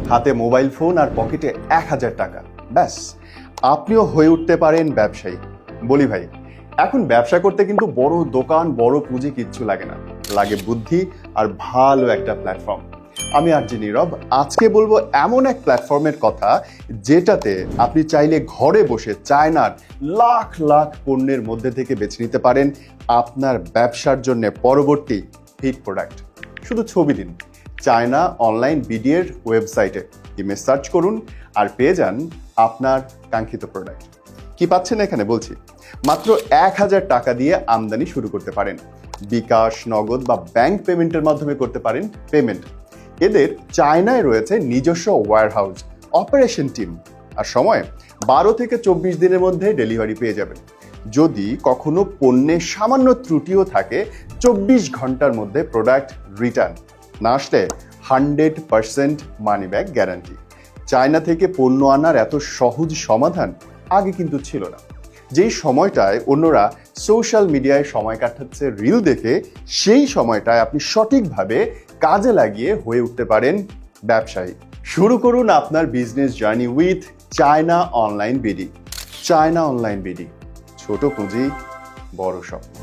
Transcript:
হাতে mobile phone আর পকেটে 1000 টাকা, ব্যাস আপনিও হয়ে উঠতে পারেন ব্যবসায়ী। বলি ভাই, এখন ব্যবসা করতে কিন্তু বড় দোকান, বড় পুঁজি কিচ্ছু লাগে না, লাগে বুদ্ধি আর ভালো একটা প্ল্যাটফর্ম। আমি আরজি নীরব, আজকে বলবো এমন এক প্ল্যাটফর্মের কথা যেটাতে আপনি চাইলে ঘরে বসে চায়নার লাখ লাখ পণ্যের মধ্যে থেকে বেছে নিতে পারেন আপনার ব্যবসার জন্য পরবর্তী হিট প্রোডাক্ট। শুধু ছবি দিন, চায়না অনলাইন বিডিএর ওয়েবসাইটে ইমেজ সার্চ করুন আর পেয়ে যান আপনার কাঙ্ক্ষিত প্রোডাক্ট। কি পাচ্ছেন এখানে বলছি, মাত্র 1000 টাকা দিয়ে আমদানি শুরু করতে পারেন। বিকাশ, নগদ বা ব্যাংক পেমেন্টের মাধ্যমে করতে পারেন পেমেন্ট। এদের চায়নায় রয়েছে নিজস্ব ওয়্যারহাউস, অপারেশন টিম, আর সময় 12 থেকে 24 দিনের মধ্যে ডেলিভারি পেয়ে যাবেন। যদি কখনো পণ্যে সামান্য ত্রুটিও থাকে, 24 ঘন্টার মধ্যে প্রোডাক্ট রিটার্ন। না আসলে 100% মানি ব্যাক গ্যারান্টি। চায়না থেকে পণ্য আনার এত সহজ সমাধান আগে কিন্তু ছিল না। যেই সময়টায় অন্যরা সোশ্যাল মিডিয়ায় সময় কাটাচ্ছে রিল দেখে, সেই সময়টায় আপনি সঠিকভাবে কাজে লাগিয়ে হয়ে উঠতে পারেন ব্যবসায়ী। শুরু করুন আপনার business journey with China online BD. China online BD, ছোট পুঁজি, বড় স্বপ্ন।